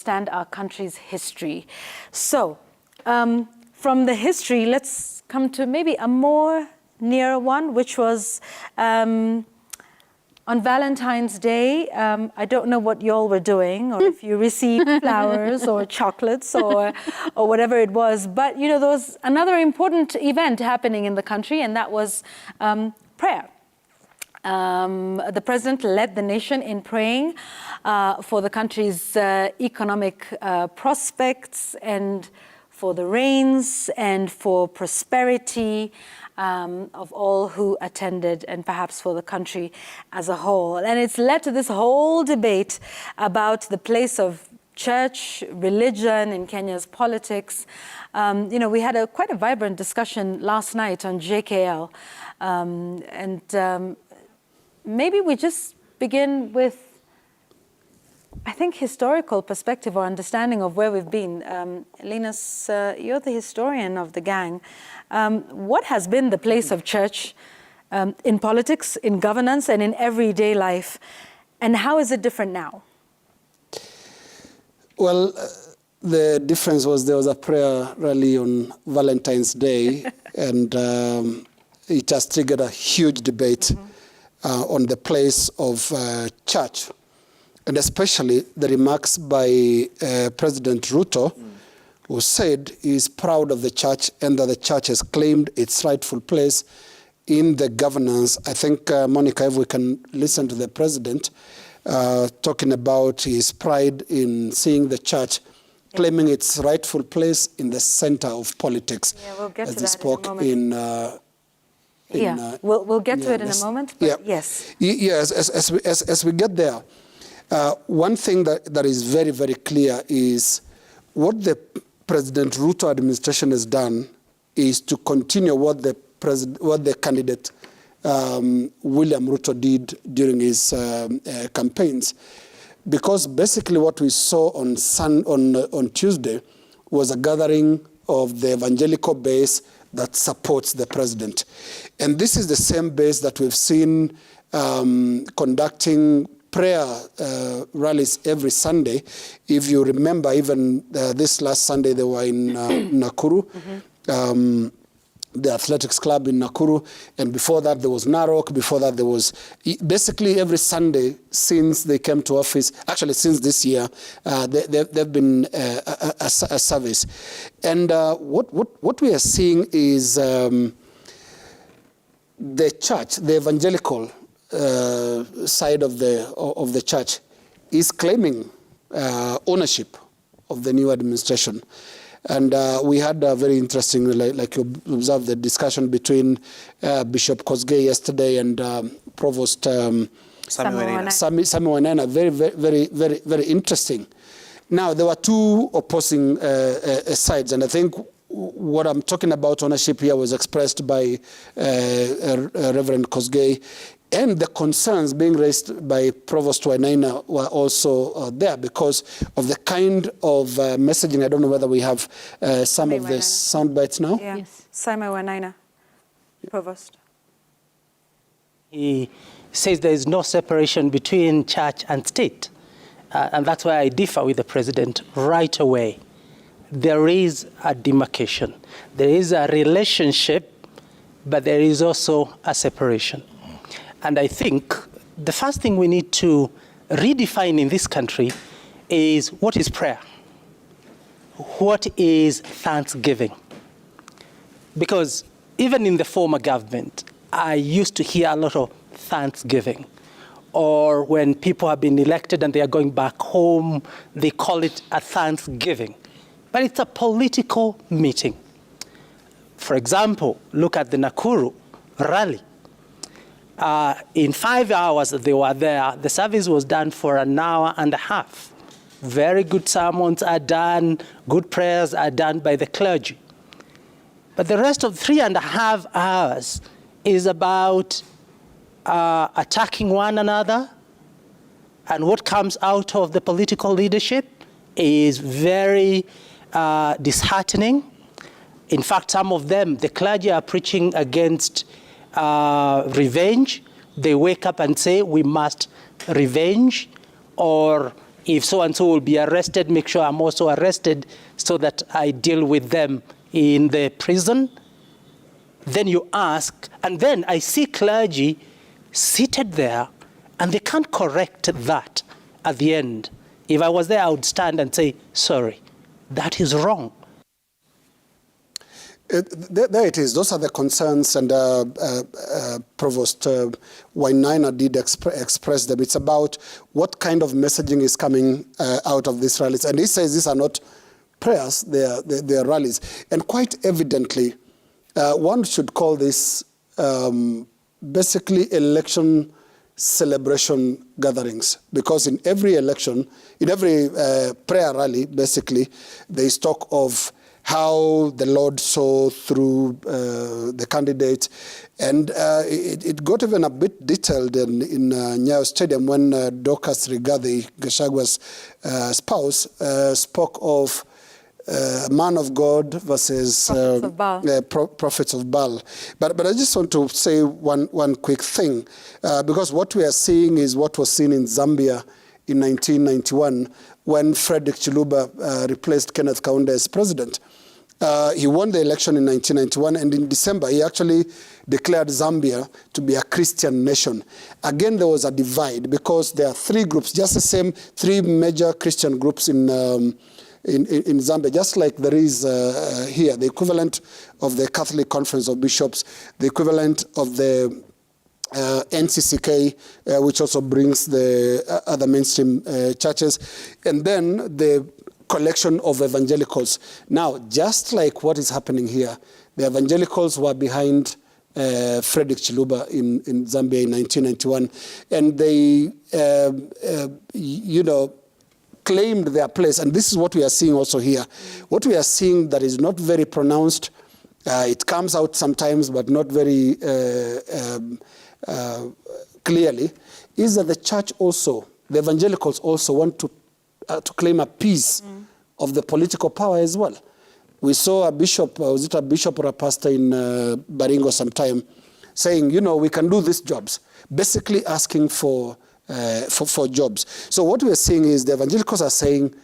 understand our country's history. So, from the history, let's come to maybe a more near one, which was on Valentine's Day. I don't know what y'all were doing, or if you received flowers or chocolates or whatever it was. But, you know, there was another important event happening in the country, and that was prayer. The president led the nation in praying for the country's economic prospects and for the rains and for prosperity of all who attended, and perhaps for the country as a whole. And it's led to this whole debate about the place of church, religion in Kenya's politics. You know, we had quite a vibrant discussion last night on JKL. Maybe we just begin with, I think, historical perspective or understanding of where we've been. Linus, you're the historian of the gang. What has been the place of church in politics, in governance, and in everyday life? And how is it different now? Well, the difference was there was a prayer rally on Valentine's Day, and it has triggered a huge debate on the place of church, and especially the remarks by President Ruto, who said he is proud of the church and that the church has claimed its rightful place in the governance. I think, Monica, if we can listen to the president talking about his pride in seeing the church claiming its rightful place in the center of politics. Yeah, we'll get as to he that spoke in a moment. We'll get to it in a moment, but yes. Yes, as we get there, one thing that is very, very clear is what the President Ruto administration has done is to continue what the candidate William Ruto did during his campaigns. Because basically what we saw on Tuesday was a gathering of the evangelical base that supports the president. And this is the same base that we've seen conducting prayer rallies every Sunday. If you remember, even this last Sunday, they were in Nakuru, the athletics club in Nakuru, and before that there was Narok, before that there was, basically every Sunday since they came to office, actually since this year, they've been a service. And what we are seeing is the church, the evangelical side of the church is claiming ownership of the new administration. And we had a very interesting, like you observed, the discussion between Bishop Kosgei yesterday and Provost Sami Wainaina. Very interesting. Now, there were two opposing sides, and I think what I'm talking about ownership here was expressed by Reverend Kosgei, and the concerns being raised by Provost Wainaina were also there because of the kind of messaging. I don't know whether we have some of the sound bites now. Yeah. Yes. Simon Wainaina, Provost. He says there is no separation between church and state. And that's why I differ with the president right away. There is a demarcation. There is a relationship, but there is also a separation. And I think the first thing we need to redefine in this country is what is prayer? What is thanksgiving? Because even in the former government, I used to hear a lot of thanksgiving. Or when people have been elected and they are going back home, they call it a thanksgiving. But it's a political meeting. For example, look at the Nakuru rally. In 5 hours that they were there, the service was done for an hour and a half. Very good sermons are done, good prayers are done by the clergy. But the rest of 3.5 hours is about attacking one another, and what comes out of the political leadership is very disheartening. In fact, some of them, the clergy are preaching against revenge. They wake up and say, we must revenge, or If so-and-so will be arrested, make sure I'm also arrested so that I deal with them in the prison. Then you ask, and then I see clergy seated there, and they can't correct that at the end. If I was there, I would stand and say, sorry, that is wrong. There it is. Those are the concerns, and Provost Wainaina did express them. It's about what kind of messaging is coming out of these rallies. And he says these are not prayers, they are rallies. And quite evidently, one should call this basically election celebration gatherings, because in every election, in every prayer rally, basically, there is talk of how the Lord saw through the candidate. And it got even a bit detailed in Nyayo Stadium when Dorcas Rigathi, Gachagwa's spouse, spoke of man of God versus prophets of Baal. But I just want to say one quick thing, because what we are seeing is what was seen in Zambia in 1991 when Frederick Chiluba replaced Kenneth Kaunda as president. He won the election in 1991, and in December he actually declared Zambia to be a Christian nation. Again, there was a divide because there are three groups, just the same three major Christian groups in Zambia, just like there is here, the equivalent of the Catholic Conference of Bishops, the equivalent of the NCCK, which also brings the other mainstream churches, and then the collection of evangelicals. Now, just like what is happening here, the evangelicals were behind Frederick Chiluba in Zambia in 1991, and they, claimed their place. And this is what we are seeing also here. What we are seeing that is not very pronounced, it comes out sometimes, but not very clearly, is that the church also, the evangelicals also want to claim a piece of the political power as well. We saw a bishop, was it a bishop or a pastor in Baringo sometime, saying, we can do these jobs, basically asking for jobs. So what we are seeing is the evangelicals are saying,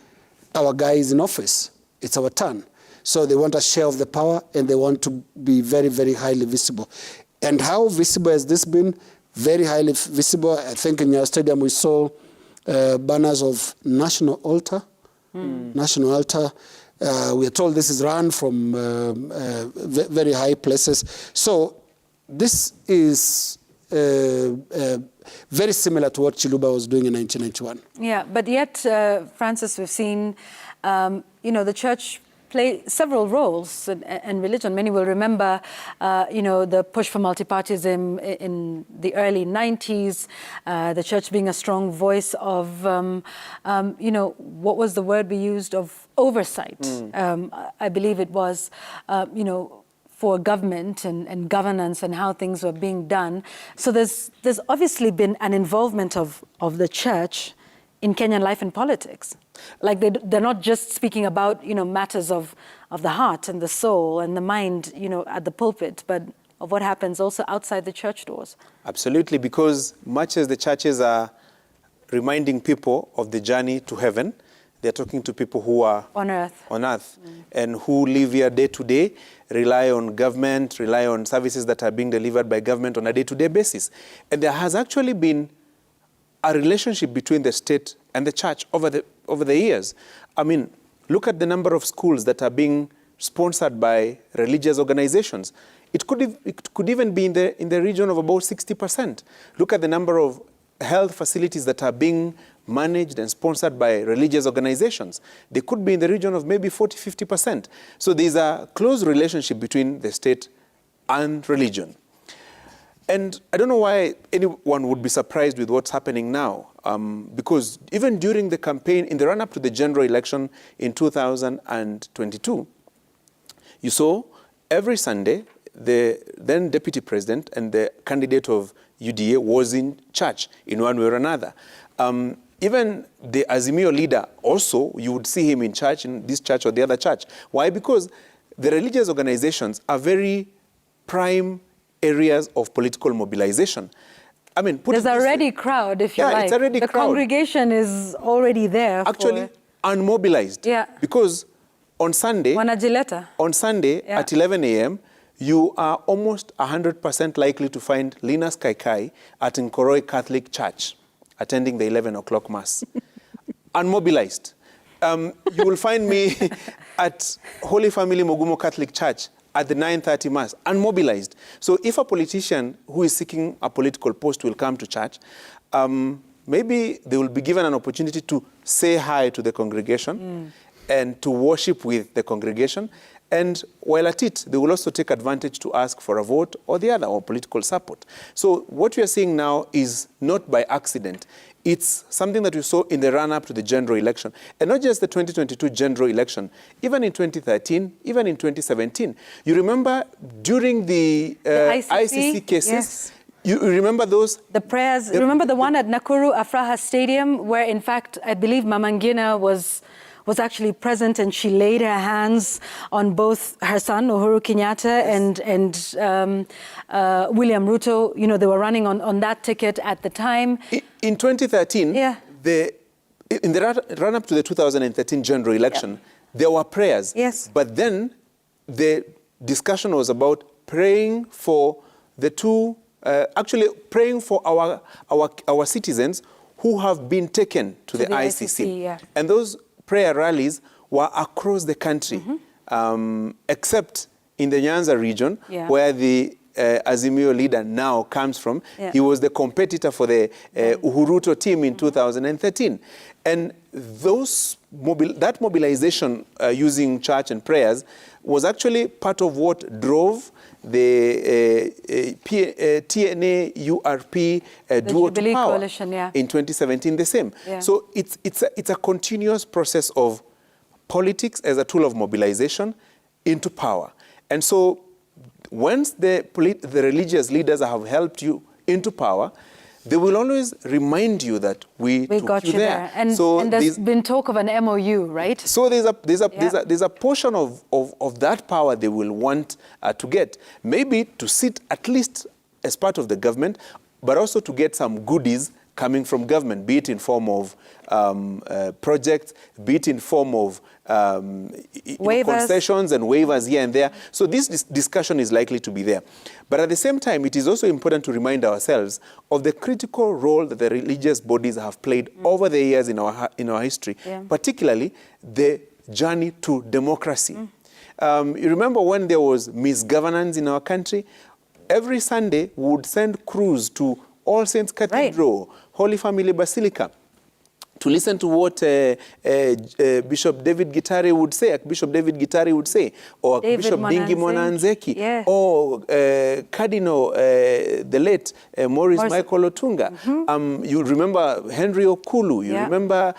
our guy is in office, it's our turn. So they want a share of the power, and they want to be very, very highly visible. And how visible has this been? Very highly visible. I think in your stadium we saw banners of National Altar. National Altar. We are told this is run from very high places. So this is very similar to what Chiluba was doing in 1991. Yeah, but yet, Francis, we've seen, the church play several roles in religion. Many will remember, the push for multipartyism in the early 90s, the church being a strong voice of, what was the word we used, of oversight. I believe it was, for government and governance and how things were being done. So there's obviously been an involvement of the church in Kenyan life and politics. Like they're not just speaking about, matters of the heart and the soul and the mind, at the pulpit, but of what happens also outside the church doors. Absolutely, because much as the churches are reminding people of the journey to heaven, they're talking to people who are on earth, and who live here day to day, rely on government, rely on services that are being delivered by government on a day-to-day basis. And there has actually been a relationship between the state and the church over the years. I mean, look at the number of schools that are being sponsored by religious organizations. It could even be in the region of about 60%. Look at the number of health facilities that are being managed and sponsored by religious organizations. They could be in the region of maybe 40-50%. So there's a close relationship between the state and religion. And I don't know why anyone would be surprised with what's happening now, because even during the campaign, in the run-up to the general election in 2022, you saw every Sunday the then deputy president and the candidate of UDA was in church in one way or another. Even the Azimio leader also, you would see him in church, in this church or the other church. Why? Because the religious organizations are very prime areas of political mobilization. I mean, there's already crowd, if you like. It's already the crowd. Congregation is already there. Actually, unmobilized. Yeah. Because on Sunday, Yeah. at 11 a.m., you are almost 100% likely to find Linus Kaikai at Nkoroi Catholic Church attending the 11 o'clock Mass. Unmobilized. You will find me at Holy Family Mogumo Catholic Church at the 9:30 Mass, unmobilized. So if a politician who is seeking a political post will come to church, maybe they will be given an opportunity to say hi to the congregation and to worship with the congregation. And while at it, they will also take advantage to ask for a vote or the other, or political support. So what we are seeing now is not by accident. It's something that we saw in the run-up to the general election. And not just the 2022 general election, even in 2013, even in 2017. You remember during the ICC cases, yes. You remember those? The prayers, remember the one at Nakuru Afraha Stadium, where in fact, I believe Mama Ngina was actually present, and she laid her hands on both her son, Uhuru Kenyatta, and William Ruto. You know, they were running on that ticket at the time. In 2013, yeah. in the run-up to the 2013 general election, there were prayers. Yes. But then the discussion was about praying for the two, actually praying for our citizens who have been taken to the ICC. Yeah. And those prayer rallies were across the country, except in the Nyanza region, where the Azimio leader now comes from. Yeah. He was the competitor for the Uhuruto team in 2013. And that mobilization using church and prayers was actually part of what drove the TNA URP duo to power coalition, in 2017, the same. Yeah. So it's a continuous process of politics as a tool of mobilization into power. And so once the religious leaders have helped you into power, they will always remind you that we took got you there. And, so and there's been talk of an MOU, right? So there's a portion of that power they will want to get, maybe to sit at least as part of the government, but also to get some goodies coming from government, be it in form of projects, be it in form of concessions and waivers here and there. So this discussion is likely to be there. But at the same time, it is also important to remind ourselves of the critical role that the religious bodies have played over the years in our history, particularly the journey to democracy. You remember when there was misgovernance in our country? Every Sunday, we would send crews to All Saints Cathedral, Holy Family Basilica, to listen to what Bishop David Gitare would say, or David Bishop Dingi Mwananzeki, yes. or Cardinal, the late Maurice Michael Otunga. You remember Henry Okulu, you remember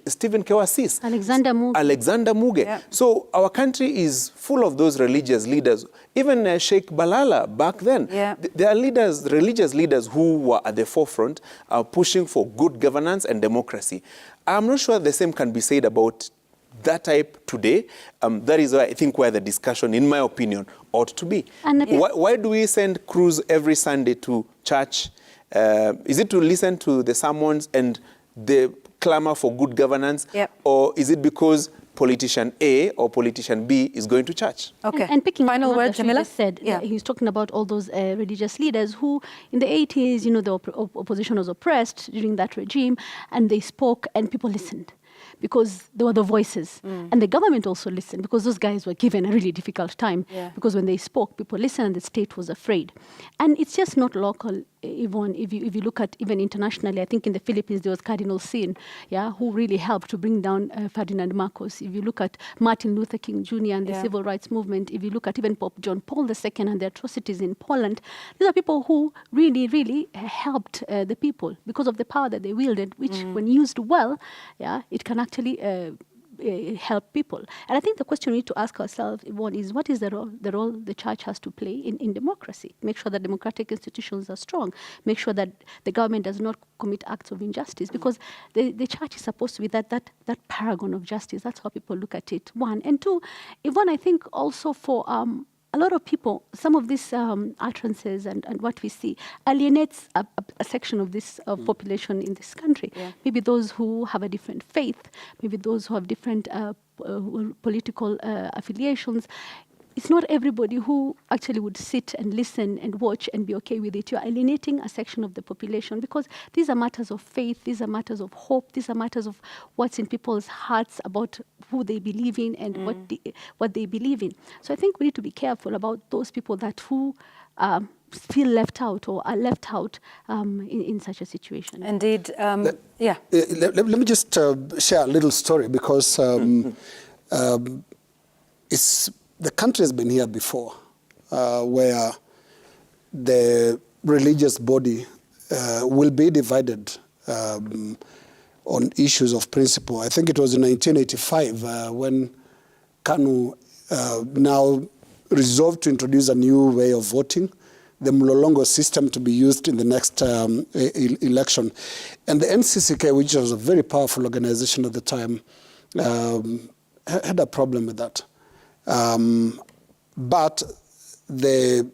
Stephen Kewasis, Alexander Muge. Yeah. So our country is full of those religious leaders. Even Sheikh Balala back then. Yeah. There are religious leaders who were at the forefront pushing for good governance and democracy. I'm not sure the same can be said about that type today. That is, I think, where the discussion, in my opinion, ought to be. Why do we send crews every Sunday to church? Is it to listen to the sermons and the clamor for good governance? Or is it because politician A or politician B is going to church? Okay. And picking final up word, what Jamila said, he's talking about all those religious leaders who, in the 80s, you know, the opposition was oppressed during that regime, and they spoke, and people listened, because they were the voices. And the government also listened, because those guys were given a really difficult time. Because when they spoke, people listened, and the state was afraid. And it's just not local, Yvonne. If you look at even internationally, I think in the Philippines there was Cardinal Sin, who really helped to bring down Ferdinand Marcos. If you look at Martin Luther King Jr. and the civil rights movement, if you look at even Pope John Paul II and the atrocities in Poland, these are people who really, really helped the people because of the power that they wielded, which when used well, it can actually help people. And I think the question we need to ask ourselves, Yvonne, is what is the role the church has to play in democracy? Make sure that democratic institutions are strong. Make sure that the government does not commit acts of injustice, because the church is supposed to be that paragon of justice. That's how people look at it, one. And two, Yvonne, I think also for a lot of people, some of these utterances and what we see alienates a section of this population in this country. Yeah. Maybe those who have a different faith, maybe those who have different political affiliations. It's not everybody who actually would sit and listen and watch and be okay with it. You're alienating a section of the population because these are matters of faith, these are matters of hope, these are matters of what's in people's hearts about who they believe in and what they believe in. So I think we need to be careful about those people who feel left out or are left out in such a situation. Indeed. Yeah. Let me just share a little story because the country has been here before, where the religious body will be divided on issues of principle. I think it was in 1985 when KANU now resolved to introduce a new way of voting, the Mlolongo system to be used in the next election. And the NCCK, which was a very powerful organization at the time, had a problem with that. But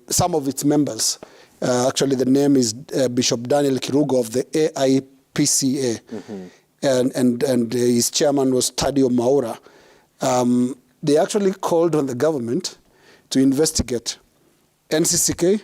some of its members, actually the name is Bishop Daniel Kirugo of the AIPCA, and his chairman was Tadio Maura. They actually called on the government to investigate NCCK,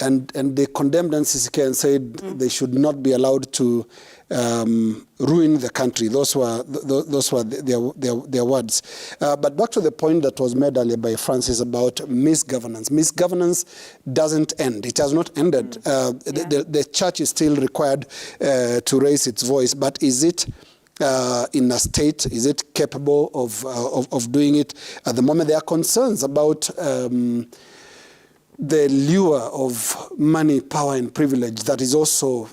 and they condemned NCCK and said they should not be allowed to ruin the country. Those were their words. But back to the point that was made earlier by Francis about misgovernance. Misgovernance doesn't end. It has not ended. The church is still required to raise its voice, but is it in a state? Is it capable of doing it? At the moment, there are concerns about the lure of money, power, and privilege that is also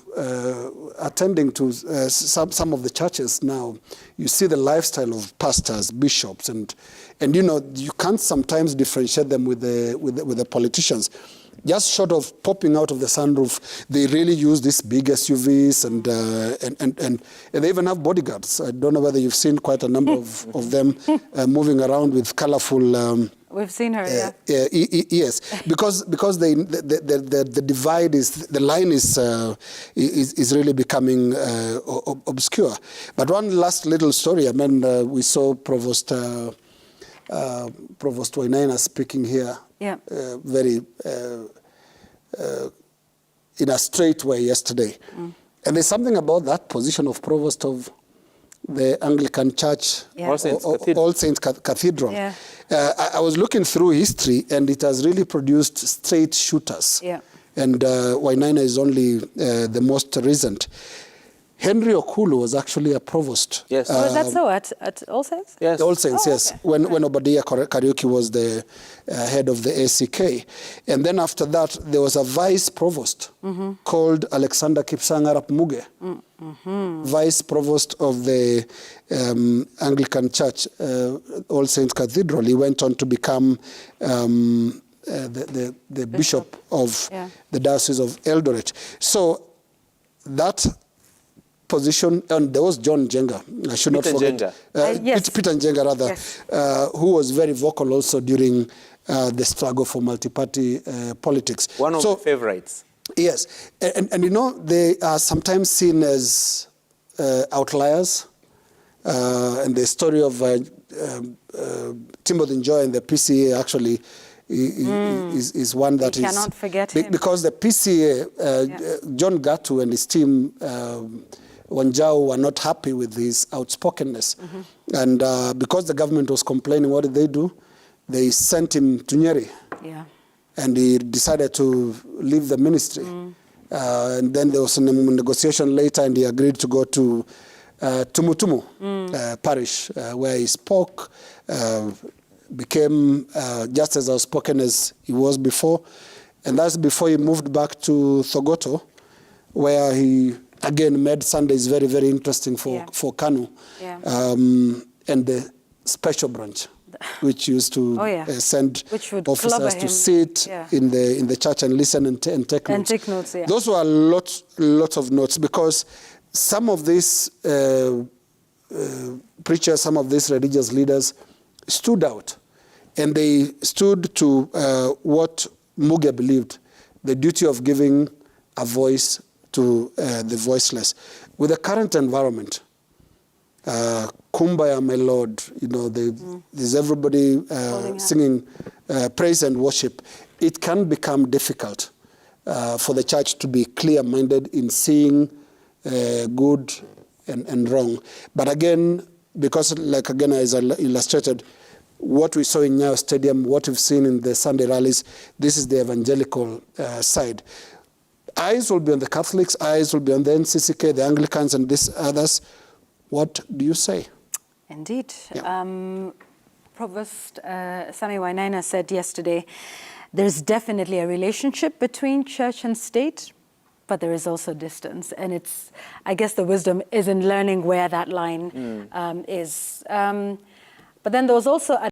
attending to some of the churches now. You see the lifestyle of pastors, bishops, and you can't sometimes differentiate them with the politicians. Just short of popping out of the sunroof, they really use these big SUVs and they even have bodyguards. I don't know whether you've seen quite a number of them moving around with colorful. We've seen her, yeah. Yes, because the divide the line is really becoming obscure. But one last little story. I mean, we saw Provost Wainaina speaking here. Yeah. Very in a straight way yesterday. And there's something about that position of provost of the Anglican Church, Yeah. All Saints Cathedral. Yeah. I was looking through history, and it has really produced straight shooters. Yeah. And Wainaina is only the most recent. Henry Okulu was actually a provost. Yes. Was that so at All Saints? Yes. All Saints, Oh, yes. okay. When Obadiah Kariuki was the head of the ACK. And then after that, there was a vice provost called Alexander Kipsang Arap Muge, vice provost of the Anglican Church, All Saints Cathedral. He went on to become the bishop of the Diocese of Eldoret. So that position, and there was John Njenga, I should not forget. Yes. Peter Njenga, rather, Yes. who was very vocal also during the struggle for multi-party politics. One of the favorites. Yes, and they are sometimes seen as outliers. And the story of Timothy Njoy and the PCA actually is one that We cannot forget him. Because the PCA, John Gatu and his team, Wanjau, were not happy with his outspokenness. And because the government was complaining, what did they do? They sent him to Nyeri. Yeah. And he decided to leave the ministry. And then there was a negotiation later, and he agreed to go to Tumutumu parish, where he spoke, became just as outspoken as he was before. And that's before he moved back to Thogoto, where he again made Sundays very, very interesting for KANU. Yeah. And the special branch, which used to send officers to sit in the church and listen and take notes. And take notes, yeah. Those were lots of notes, because some of these preachers, some of these religious leaders stood out. And they stood to what Muge believed, the duty of giving a voice to the voiceless. With the current environment, Kumbaya, my Lord, there's everybody singing praise and worship. It can become difficult for the church to be clear-minded in seeing good and wrong. But again, because as I illustrated, what we saw in Nyayo Stadium, what we've seen in the Sunday rallies, this is the evangelical side. Eyes will be on the Catholics, eyes will be on the NCCK, the Anglicans, and these others. What do you say? Indeed. Yeah. Provost Sami Wainaina said yesterday, there's definitely a relationship between church and state, but there is also distance. And I guess the wisdom is in learning where that line is. But then there was also a